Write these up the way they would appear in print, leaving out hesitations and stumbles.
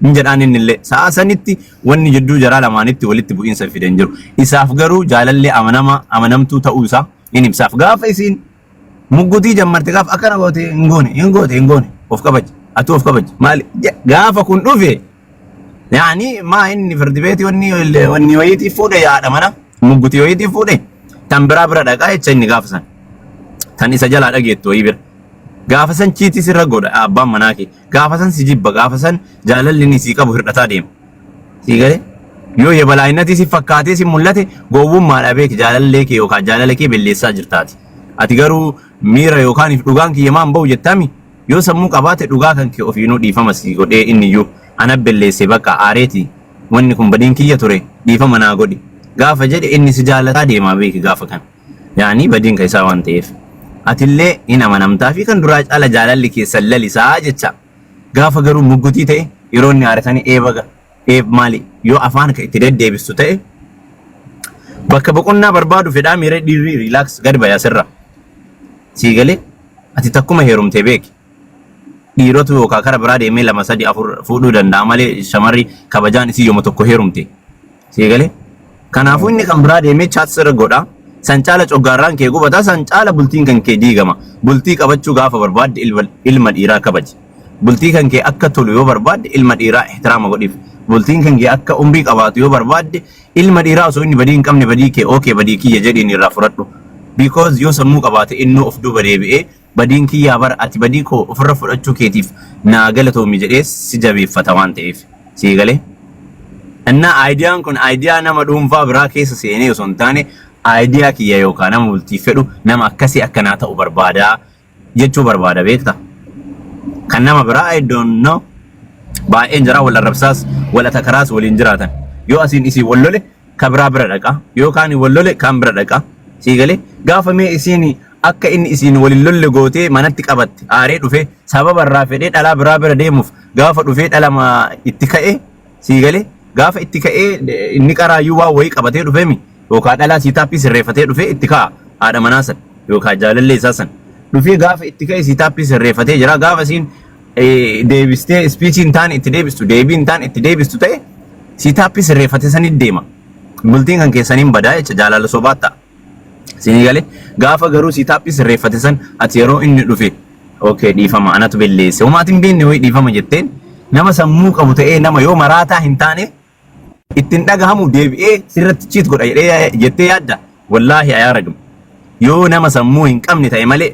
Injedhaan inni illee sa'a sanitti wanni jidduu jaraa lamaanitti walitti bu'iinsa fideen jiru. Isaaf garuu jaalallee amanamtuu ta'uu isaa inni ibsaaf. Gaafa isiin muggutii jammarte gaafa akkana goote hin goone of kabaji atu of kabaji maali gaafa kun dhufe yaani maa inni firdi beeti wanni wayitii fuudhe yaadha mana muggutii wayitii fuudhe tan bira dhaqaa jecha inni gaafa san tan isa jalaa dhageettu wayii bira. Gaafa san chiitii sirra godha abbaan manaa kee gaafa san si jibba gaafa san jaalalli ni sii qabu hir'ataa deema sii galee yoo yebalaayinati si fakkaatee si mul'ate gowwummaadha beeki jaalallee kee yookaan jaalala kee belleessaa jirtaati ati garuu miira yookaan dhugaan kiyya maan ba'u jettami yoo sammuu qabaate dhugaa kan kee ofiinuu dhiifama si godhee inni iyyuu ana belleesse bakka aareeti wanni kun badiin kiyya ture dhiifama naa godhi gaafa jedhe inni si jaalataa deemaa beeki gaafa kan yaani badiin ka isaa waan ta'eef. Atillee in amanamtaa fi kan duraa caala jaalalli keessan lalisaa jecha gaafa garuu muggutii ta'e yeroo inni haaratanii eeb maali yoo afaan ka itti deddeebistu ta'e bakka boqonnaa barbaadu fedhaa miira dhiirri riilaaks gad bayaa sirra sii galee ati takkuma heerumtee beeki dhiirotu yookaan kara biraa deemee 2 3 4 fuudhuu danda'a malee shamarri kabajaan isii yooma tokko heerumte sii galee kanaafuu inni kan biraa deemee chaat sirra godhaa. San caala coggaarraan kee gubataa san caala bultiin kan kee diigama bultii qabachuu gaafa barbaadde ilma dhiiraa kabaji bultii kan kee akka tolu yoo barbaadde ilma dhiiraa ihtiraama godhiif bultiin kan kee akka umrii qabaatu yoo barbaadde ilma dhiiraa osoo inni badii hin qabne badii kee okay badii kiyya jedhiin irraa fudhadhu because yoo sammuu qabaate innoo of duuba deebi'ee badiin kiyyaa bara ati badii koo ofirra fudhachuu keetiif naa galatoomi jedhee si jabeeffata waan ta'eef sii galee innaa aayidiyaan kun aayidiyaa nama dhuunfaa biraa keessa seenee osoo hin taane idea kiyya yookaan nama bultii fedhu nama akkasii akkanaa ta'u barbaada jechuu barbaada beekta kan nama biraa I don't know baay'een jira wal arrabsaas wal atakaraas waliin jiraatan yoo asiin isii wallole ka biraa bira dhaqa yookaan wallole kan bira dhaqa sii galee gaafa mee isiin akka inni isiin waliin lolle gootee manatti qabatte aaree dhufe sababa irraa fedhee dhalaa biraa bira deemuuf gaafa dhufee dhalama itti ka'ee sii galee gaafa itti ka'ee inni qaraayyuu waa wayii qabatee dhufeemi yookaan dhalaa siitaappii sirreeffatee dhufee itti ka'a haadha manaa san yookaan jaalallee isaa san dhufee gaafa itti ka'e siitaappii sirreeffatee jira gaafa isiin deebistee ispiichiin taan itti deebistu deebiin taan itti deebistu ta'e siitaappii sirreeffatee sanitti deema bultiin kan keessaniin badaa jecha jaalala sobaat ta'a sinii galee gaafa garuu siitaappii sirreeffate san ati yeroo inni dhufe okay dhiifama anatu belleesse homaatiin beenne wayii dhiifama jetteen nama sammuu qabu ta'ee nama yoo maraataa hin taane ittiin dhagahamu deebi'ee sirratti chiit godha jettee yaadda wallaahi ayaa ragam yoo nama sammuu hin qabne ta'e malee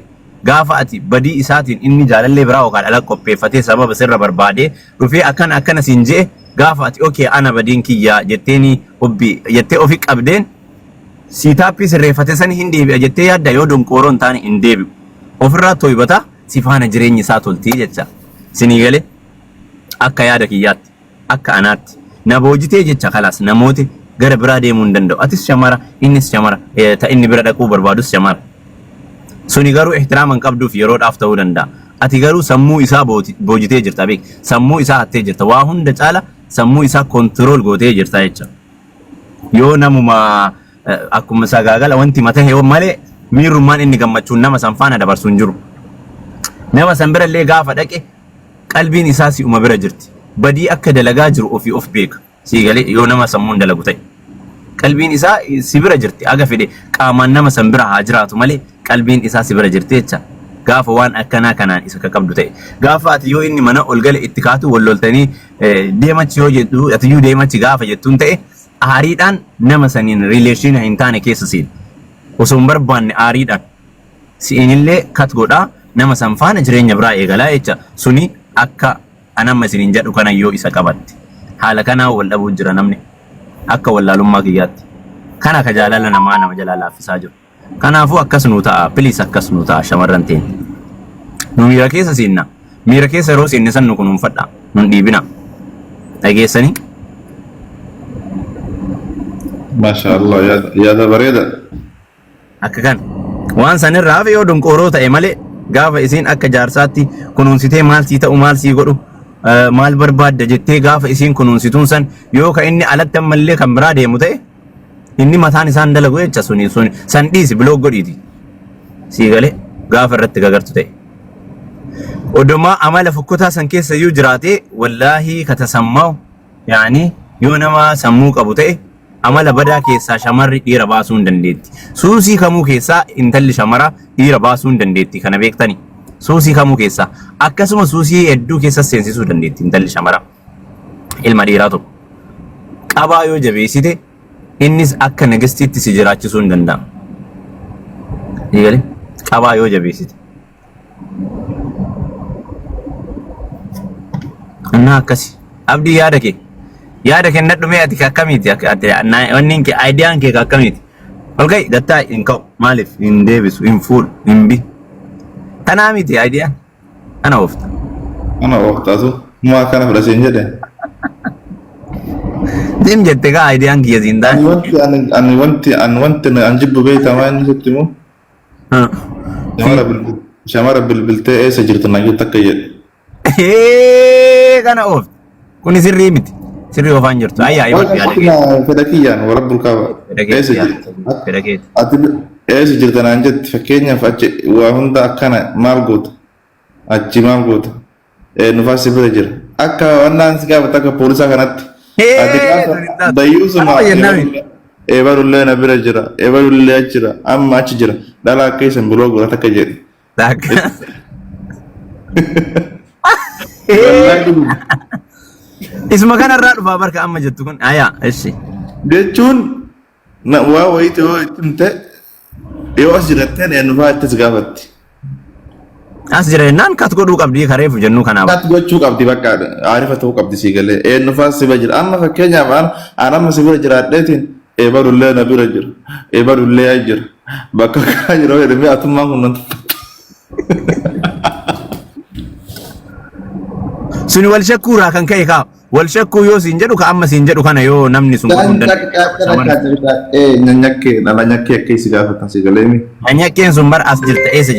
gaafa ati badii isaatiin inni jaalallee biraa yookaan ala qopheeffatee sababa sirra barbaadee dhufee akkana siin je'e gaafa ati okay ana badiin kiyyaa jetteeni hobbii jettee ofii qabdeen siitaappii sirreeffate sani hin deebi'a jettee yaadda yoo donqooroon taane hin deebi'u ofirraa toybata si faana jireenyi isaa toltii jecha sinii galee akka yaada kiyyaatti akka anaatti na boojitee jecha kalaas namooti gara biraa deemuu hin danda'u atis shamara innis shamara ta inni bira dhaquu barbaadus shamara suni garuu ihtiraama hin qabduuf yeroodhaaf ta'uu danda'a ati garuu sammuu isaa boojitee jirta beek sammuu isaa hattee jirta waa hunda caala sammuu isaa kontirool gootee jirta jecha yoo namuma akkuma sagaagala wanti mata heewa malee miirummaan inni gammachuun nama san faana dabarsu hin jiru nama san bira illee gaafa dhaqe qalbiin isaa si'uma bira jirti badii akka dalagaa jiru ofii of beeka sii galee yoo nama sammuun dalagu ta'e qalbiin isaa si bira jirti aga fedhe qaamaan nama san bira haa jiraatu malee qalbiin isaa si bira jirti jecha gaafa waan akkanaa kanaan isa qabdu ta'e gaafa ati yoo inni mana ol gale itti kaatu walloltanii deemachi yoo jedhu ati yoo deemachi gaafa jettuun ta'e aariidhaan nama saniin rileeshina hin taane keessa siin osoo hin barbaanne aariidhaan siinillee kat godhaa nama san faana jireenya biraa eegalaa jecha suni akka anamma isiniin jedhu kana yoo isa qabatte haala kanaa wal dhabuu jira namni akka wallaalummaa kiyyaatti kana ka jaalala namaa nama jalaa laaffisaa jiru kanaafuu akkas nuu ta'a piliis akkas nuu ta'a shamarran ta'e nu miira keessa siinna miira keessa yeroo siinne san nu kunuunfadha nun dhiibina dhageessanii maashaallah yaada bareeda akka kan waan sanirraa hafe yoo donqooroo ta'e malee gaafa isiin akka jaarsaatti kunuunsitee maal sii ta'u maal sii godhu maal barbaadda jettee gaafa isiin kunuunsituun san yoo ka inni alatti ammallee kan biraa deemu ta'e inni mataan isaan dalagu jecha suni san dhiisi biloog godhiiti sii galee gaafa irratti gagartu ta'e ودما عمل فكوتا سنكيس يجراتي والله كتسمو يعني يونما سموك أبو تي عمل بدا كيسا شمر إيرا باسون دنديتي سوسي كمو كيسا انتل شمرا إيرا باسون دنديتي كان بيكتاني سوسي كمو كيسا أكسما سوسي إدو كيسا سينسيسو دنديتي انتل شمرا المديراتو قبا يو جبيسيتي إنس أكا نغستيتي سجراتي سون دندام يقولي قبا يو جبيسيتي أنا كسي أبدي يا دك النت دمي أتي كميتي أنا ونينك أيديان كي كميتي أوكي دتا إنكو مالف إن ديفيس إن فول إن بي أنا ميتي أيديان أنا وفت أسو ما كان في رسين جدا ديم جتة كا أيديان كي زيندا أنا وانت أنجب بيتا ما نجبت مو شمارة بالبلتة إيه سجلت نجيب تكيد kana of kuni sirrii miti sirrii ofaan jirtu ayyaa yoo fedakiyaan warabbul kaaba eessa jirtan aan jetti fakkeenyaaf achi waa hunda akkana maal goota achi maal goota nufaas bira jira akka wannaan si gaafata akka poolisaa kanatti dayyuusuma eebalullee na bira jira eebalullee achi jira amma achi jira dhalaa akka isan biloo godhata akka jedhe isma kana irraa dhufaa barka amma jettu kun ayaa ishi jechuun waa wayiti yoo ittimte yoo as jiraatteen eenyufaa ittis gaafatti as jira jennaan kat godhuu qabdii kareefu jennu kanaaf kat gochuu qabdi bakka aarifa ta'uu qabdi sii galee eenyufaa siba jira amma fakkeenyaaf aan amma si bira jiraadheetiin eebalullee na bira jira eebalullee ay jira bakka kaa jira jedhamee atummaan kun nan suni wal shakkuuraa kan ka'e kaa wal shakkuu yoo siin jedhu ka amma siin jedhu kana yoo namni sun godhuu nyanyakkee dhala nyakkee akka isi gaafatan si galeemi nyanyakkeen sun bar as jirta eessa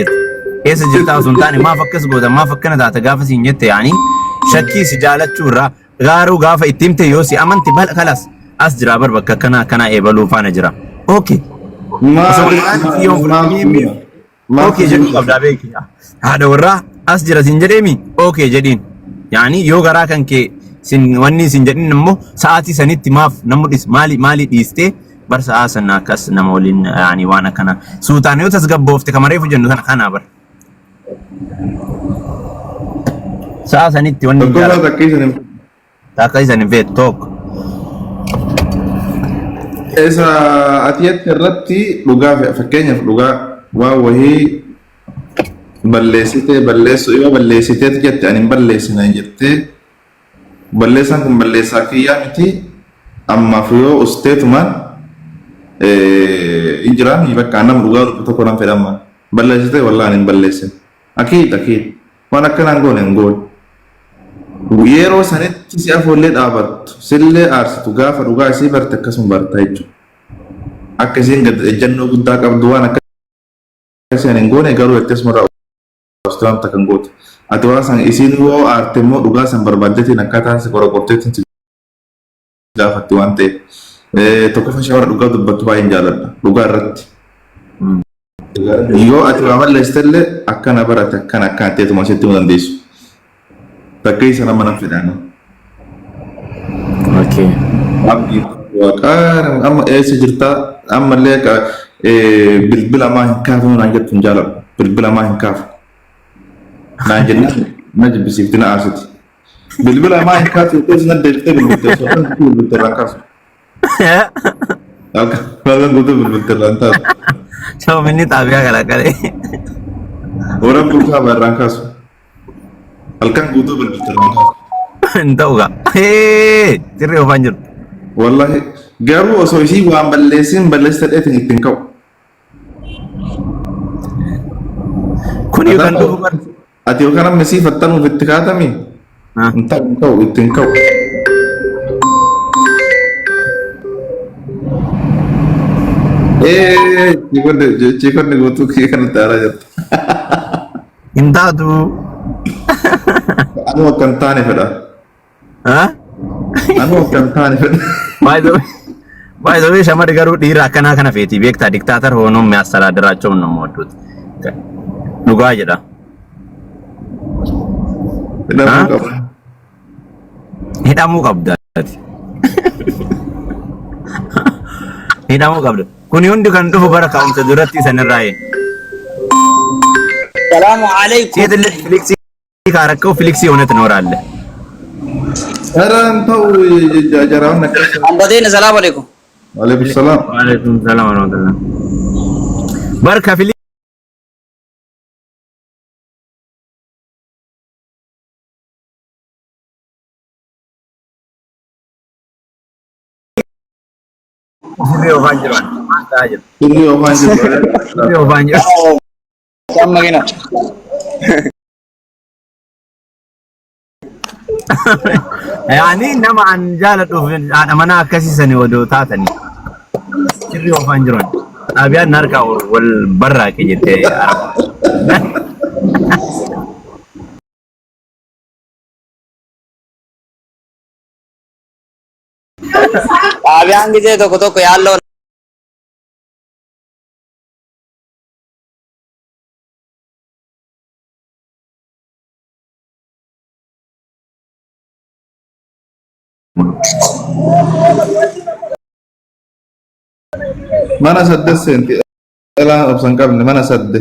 jirta sun taane maaf akkas goota maaf akkana taata gaafa siin jette yaani shakkii si jaalachuu irraa gaaruu gaafa itti himte yoo si amanti bal kalas as jira bar bakka kana eebaluu faana jira okay okay jedhu qabdaa beeki haadha warraa as jira siin jedheemi okay jedhiin يعني يوغرا كان كي سن وني سن جدين نمو ساعتي سنتي ماف نموديس مالي ديستي برسا اسنا كاس نمولين يعني وانا كنا سوتانيو تسغبوفت كماري فجنو كنا بر ساعه سنتي وني تاكاي سن فيت توك اذا اتيت الرتي لغا فكينيا لغا وهي balleessitee jette ani balleessina jette balleessan kun balleessaa kiyyaa miti ammaaf yoo usteetumaan injiraami bakka nama dhugaa tokko nan fedhama balleessitee wallaan hin balleessin akiid waan akkanaan goone hin goone yeroo sanitti si afoollee dhaabattu sillee aarsitu gaafa dhugaa isii barte akkasuma barta jechuudha akka isiin ejjannoo guddaa qabdu waan akkasiin hin goone garuu ettesuma Australia takkan goot. Ati waan san isin wo artemo dhugaa san barbaadetiin akkaataan si qoraqorteetiin si gaafatti waan ta'eef tokko shawara dhugaa dubbattu baay'een jaaladha dhugaa irratti. Yoo ati waa malleessitellee akkana barate akkana ta'eetuma asitti mu dandeessu. Bakka isa nama nan fedhaana. Okay. Abdii waaqaan amma eessa jirtaa ammallee bilbila maa hin kaafu naan jettu hin jaaladhu bilbila maa hin kaafu. Najib bisiftina arsiti. Bilbila ma in kasu tes na delte bilbite so kan bilbite rankas. Alkan gutu bilbite rantas. Coba minit abia kala. Orang buka rankas. Alkan gutu bilbite rankas. Entau ga. Tiri ofanjur. Wallahi garu so isi wa ballesin ballesin etin kau. Kuni kan tu Ati kan mesti fattanu fittikatami. Entah engkau itu engkau. Cikon nego tu kan tara jat. Entah tu. Anu akan tane feda. Hah? Anu akan tane feda. By the way, sama degaru dira kana feti bekta diktator hono me asala deracho no modut. Nuga aja dah. hidhamuu qaba. hidhamuu qabda. hidhamuu qabda. Kuni hundi kan dhufu bara ka'umsa duratti sanirraa Salaamu alaikum. ሴት ልጅ ፍሊክሲ ካረከው ፍሊክሲ ሆነ ትኖራለህ። ኧረ ተው ጀራውን ነከሰ። Ambadeen salaamu alaikum. ወአለይኩም ሰላም። ወአለይኩም ሰላም ወራህመቱላህ በርከ ፍሊክሲ ኦፋንጅሯል ማንታጅ ሁሉ ወፋንጅ ኦፋንጅ Amma gina. يعني انما عن جالت انا منا كسيسني ودو تاتني سري وفانجرون ابيان نركا والبرا كجت Abiyaan gisee tokko tokko yaalloo mana sadde senti ela obsan qabne mana sadde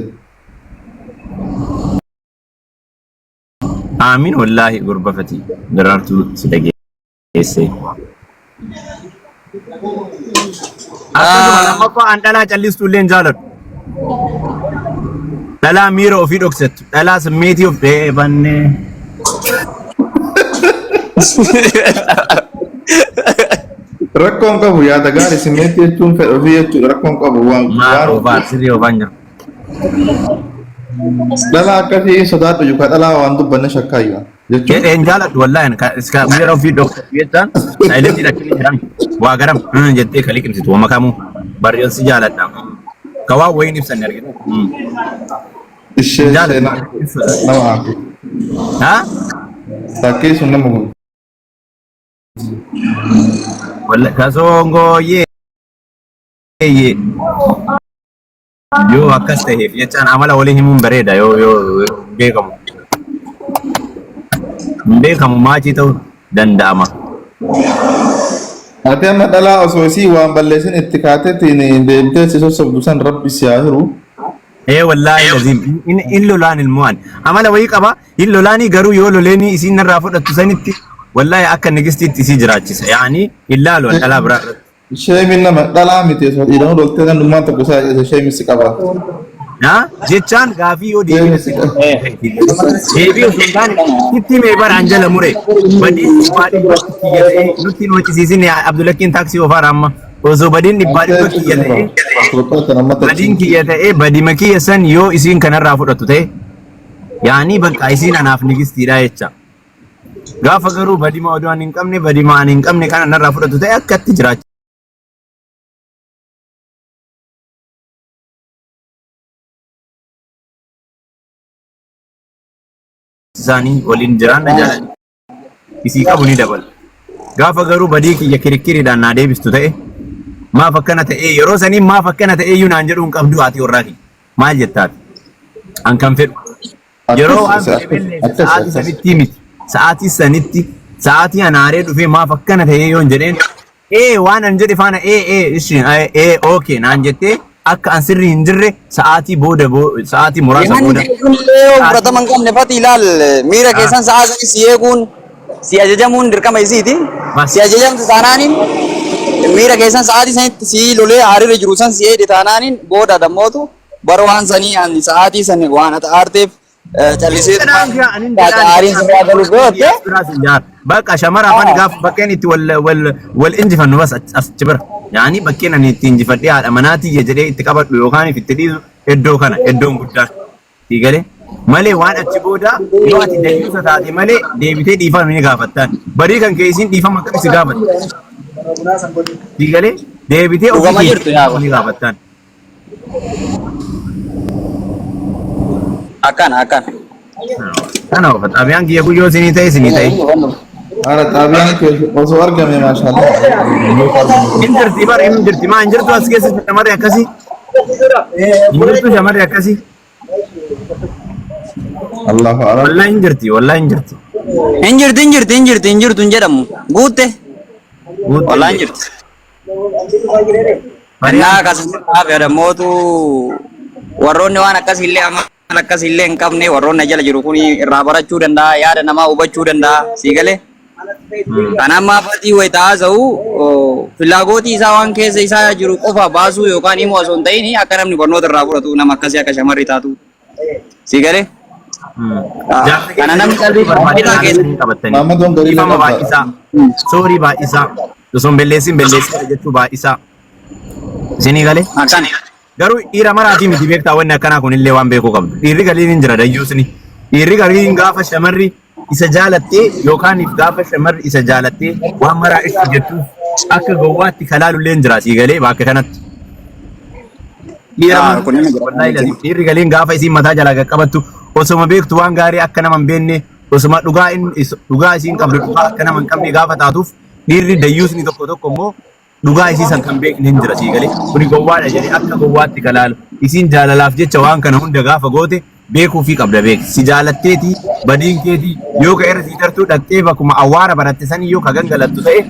امين والله غربفتي درارتو سدغيسي لما طا ان دلا جلستو لين جالت دلا ميرو في دوكست دلا سميتي اوف بن rakkoon qabu yaada gaarii simeetti jechuun fedha ofii jechuudha rakkoon qabu waan ما روبار سري وفانجر dhalaa akkasii sodaadhu yookaan dhalaa waan dubbanne shakkaayya jechuun ان جالت والله ان اسكا ميرو في دوكست يتان سايلنتي لكن جرام واغرام جدي خليك امسيت ومكامو بريل سجالت كوا وين يفسن يرجع ishee جالت nama hafu ها takkee sun nama kun ولا كاسونغو يه yoo akkas ta'eef jechaan amala walii himuun bareeda yoo beekamu maachii ta'uu danda'ama. ati amma dhalaa osoo isii waan balleessin itti kaatetiin deemtee si sossobdu san rabbi si haa hiru Wallaahi laziim in lolaan ilmu'an amala wayii qaba in lolaanii garuu yoo loleeni isiin narraa fudhattu sanitti wallaahi akka nigistiitti isii jiraachisa yaani illaalu dhalaa biraa irratti. ishee min nama dhalaa miti osoo dhiidhamuu doltee kan dhummaan tokko isaa ishee misi qaba Jechaan gaafii yoo deebii osoo hin taane itti mee baraan jala mure badiin nutti nu hojjisiisin Abdulhakiin taaksii oofaa amma osoo badiin dhibbaa dhibba kiyya ta'e badiin kiyya ta'e badima kiyya san yoo isiin kanarraa fudhattu ta'e yaanii bakka isiin anaaf nigistiidha jecha gaafa garuu badima odoo ani hin qabne badima ani hin qabne kana narraa fudhattu ta'e akkatti jiraacha. Isaanii waliin jiraan na jaalladha. Isii qabu ni dabala. Gaafa garuu badii kiyya kirikiriidhaan naa deebistu ta'e maaf akkana ta'e yeroo sanii maaf akkana ta'e iyyuu naan jedhuun qabdu haati warraa kiyya. Maal jettaati? An kan fedhu. Yeroo waan sa'aatii sanitti miti. Sa'aatii sanitti sa'aatii anaaree dhufee maaf akkana ta'e yoo hin jedheen waan an jedhe faana ishiin okay naan jettee akka an sirrii hin jirre sa'aatii booda sa'aatii muraasa booda. fudhataman qabne fati ilaal miira keessan sa'a sanii si eeguun si ajajamuun dirqama isiiti. Si ajajamtu taanaaniin miira keessan sa'aatii sanitti si lolee hariirra jiru san si eede taanaaniin booda dammootu bara waan sanii ani sa'aatii san waan ati aarteef callisee aariin sirraa galu goote. Bakka shamara afaan gaaf bakkeen itti wal injifannu bas achi bira. Yaani bakkeen ani itti injifadhee haadha manaatii jedhee itti qabadhu yookaan itti dhiisu iddoo kana iddoon guddaan. Tiigale malee waan achi booda yoo ati deebiisa taate malee deebitee dhiifama ni gaafattaan. Barii kan kee isiin dhiifama akkamitti gaafatti. Tiigale deebitee ofii ni gaafattaan. Akkana. Kana uffata abiyaan kiyya guyyoo isinii ta'e isinii ta'e. Haala xaabiyaan osoo argame maashaallah. Injirti bara injirti maa injirtu as keessa shamarree akkasii. Injirtu shamarree akkasii. Allahu akbar. Wallahi injirti. Injirtu hin jedhamu. Guutte. Wallaan jirti. Innaa akkasumas fayyadamootu warroonni waan akkasiillee amala akkasiillee hin qabne warroonni jala jiru kun irraa barachuu danda'a, yaada namaa hubachuu danda'a. Sii galee? Kan amma fatii wayita haasa'u filaagootii isaa waan keessa isaa jiru qofa baasuu yookaan immoo osoo hin ta'in akka namni barnoota irraa fudhatu nama akkasii akka shamarri taatu. Sii galee? Kana namni qalbii barbaadaa keessatti qabatanii ifama baay'isaa soorii baay'isaa osoo belleessin jechuu baay'isaa isinii galee akkana. garuu dhiira maraatii miti beektaa wanni akkanaa kunillee waan beekuu qabdu dhiirri galiin hin jira dayyuusni dhiirri galiin gaafa shamarri isa jaalattee yookaan gaafa shamarri isa jaalattee waan maraa itti jettuuf akka gowwaatti kalaalullee hin jira sii galee bakka kanatti. Dhiirri galiin gaafa isiin mataa jalaa qaqqabattu osoma beektu waan gaarii akka nama hin beekne osoma dhugaa isiin qabdu dhugaa akka nama hin qabne gaafa taatuuf dhiirri dayyuusni tokko immoo dhugaa isii san kan beekne hin jira sii galee kuni gowwaadha jedhee akka gowwaatti kalaalu isiin jaalalaaf jecha waan kana hunda gaafa goote beekuu fi qabda beek si jaalatteeti badiin keeti yoo ka irra sii tartuu dhaqxee bakkuma awwaara baratte sanii yoo ka gangalattu ta'e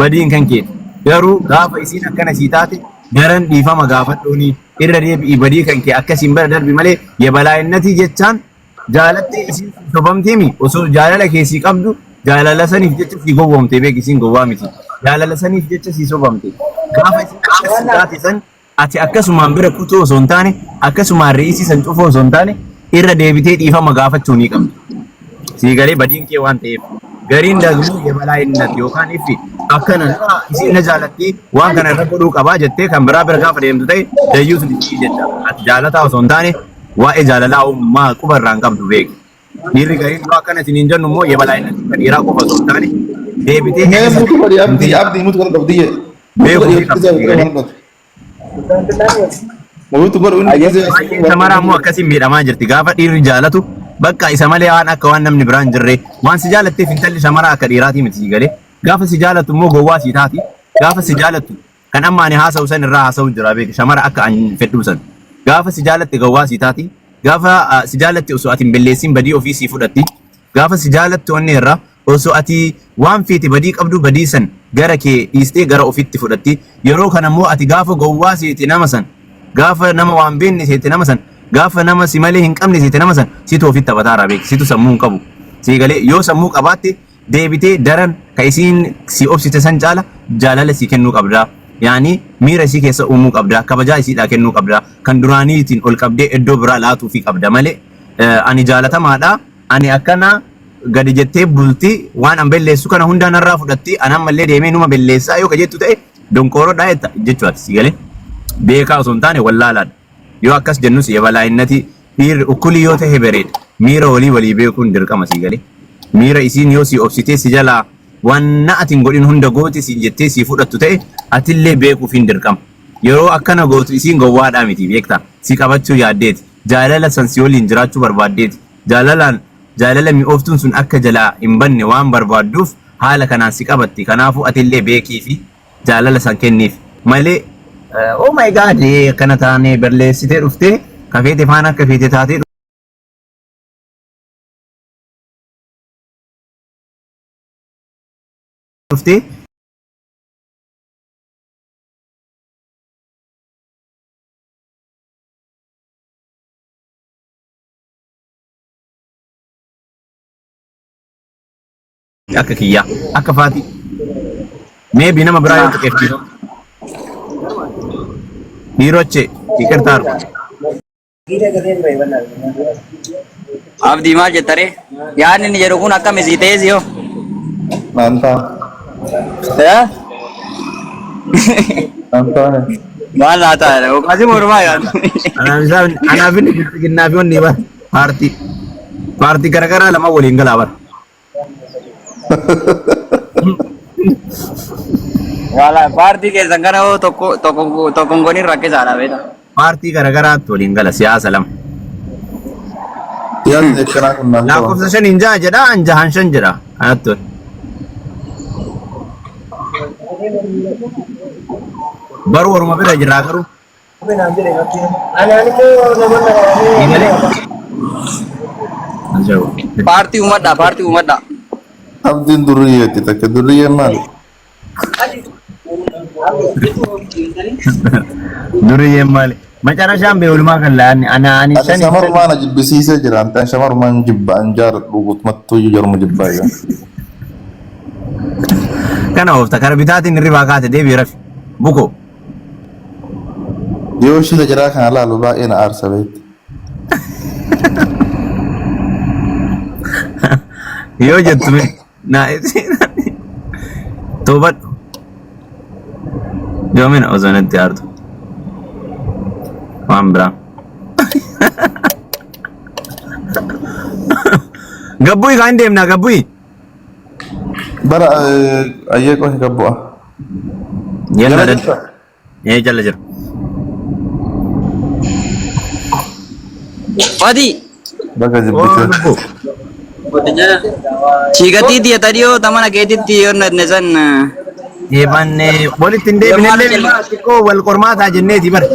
badiin kan keeti garuu gaafa isiin akkana sii taate garan dhiifama gaafadhuuni irra deebi'i badii kan kee akkasiin bara darbi malee yabalaayinnatii jechaan jaalattee isiin sobamteemi osoo jaalala keessii qabdu jaalala saniif jecha si gowwoomte beek isiin gowwaa miti jaalala saniif jecha si sobamte gaafa isiin akkasii taate san ati akkasumaan bira kutuu osoo hin taane akkasumaan re'isii san cufuu osoo hin taane irra deebitee dhiifama gaafachuu ni qabdu. Sii galee badiin kee waan ta'eef gariin dagmoo yabalaayinnatii yookaan ifi akkana isiin na jaalattee waan kana irra godhuu qabaa jettee kan biraa bira gaafa deemtu ta'e dayyuus ni jecha ati jaalataa osoo hin taane waa'ee jaalalaa uumaa quba irraa hin qabdu beeki. Dhiirri gariin yoo akkana isiniin jennu immoo yabalaayinnatii kan dhiiraa qofa osoo hin taane deebitee abdii mutu kan qabdiyye Samaraa immoo akkasiin miidhamaa jirti gaafa dhiirri jaalatu bakka isa malee waan akka waan namni biraan jirre waan si jaalatteef intalli shamaraa akka dhiiraatii miti sii galee gaafa si jaalatu immoo gowwaa sii taati gaafa si jaalatu kan amma ani haasa'u san irraa haasa'u jira beeku shamara akka ani fedhu san gaafa si jaalatte gowwaa sii taati gaafa si jaalatte osoo ati hin belleessin badii ofii sii fudhatti gaafa si jaalatte wanni irraa osoo ati waan feete badii qabdu badii san gara kee dhiistee gara ofitti fudhatti yeroo kana immoo ati gaafa gowwaa seete nama san gaafa nama waan beekne seete nama san gaafa nama si malee hin qabne seete nama san situ ofitti taphataa beek situ sammuu hin qabu sii galee yoo sammuu qabaatte deebitee daran ka isiin si obsite san caala jaalala si kennuu qabdaa yaani miira isii keessa uumuu qabdaa kabajaa isiidhaa kennuu qabdaa kan duraaniitiin ol qabdee iddoo biraa laatuu fi qabda malee ani jaalatamaadha ani akkana gadi jettee bulti waan an belleessu kana hundaan irraa fudhatti an ammallee deemee numa belleessaa yoo ka jettu ta'e donkooroodhaa jetta jechuudha sii galee beekaa osoo hin taane wallaalaadha yoo akkas jennus yabalaayinnatii dhiirri ukkulii yoo ta'e bareeda miira walii beekuun dirqama sii galee miira isiin yoo si obsitee si jalaa waan atiin godhin hunda gooti si jettee si fudhattu ta'e atillee beekuuf hin dirqama yeroo akkana gootu isiin gowwaadhaa miti beektaa si qabachuu yaaddeeti jaalala san si waliin jiraachuu barbaaddeeti jaalala mi'ooftuun sun akka jalaa hin banne waan barbaadduuf haala kanaan si qabatti kanaafuu atillee beekii fi jaalala san kenniif malee oh my god akkana taanee balleessitee dhuftee kafeete faana akka feete taatee dhuftee akka kiyyaa akka faati maybe nama biraa yoo tuqeeffisu dhiiroche ይቅርታር abdii maal jettare yaadni inni jedhu kun akkam isii ta'ee siyo Manta. maal laa ta'a kasi mormaa yaadu anaaf inni bilchiginnaa fi wanni paartii garagaraa lama waliin galaa bara wala paartii keessan kana tokkon gonin rakkisaadha beeta paartii garagaraatti waliin gala siyaasa lama Yaadni akkanaa kun naan qaba. lakkoofsa shan hin jaha jedha an jahan shan jedha kanatti baruu waruma bira jirraa garuu paartii umadha Abdiin durriyeeti takka durriyyeen maali? Duriyyeen maali? Macarashaan beekulmaa kan la'anni anaani Ani shamarumaan jibbisiisee jira. Antaan shamarumaan jibba an jaaladhu guutummattuu jaruma jibbaa jiran. kana oofta kara bitaatiin irribaa kaate deebii rafi buko Yoo shila jiraa kana laalu baay'ee na aarsa beekti. yoo jettu na toobadhu yoomina osoo natti aartu waan biraa gabbuyi kaan deemnaa gabbuyi Bara ayyee qohi gabbu'a. yalla Jala dan jirta? jalla jira Fati. Bakka jibbitee. Chigatiiti ya tadi yo tamana keetitti yo nesan. Yebanne walitti hin deebinellee xiqqoo wal qormaataa jenneeti bara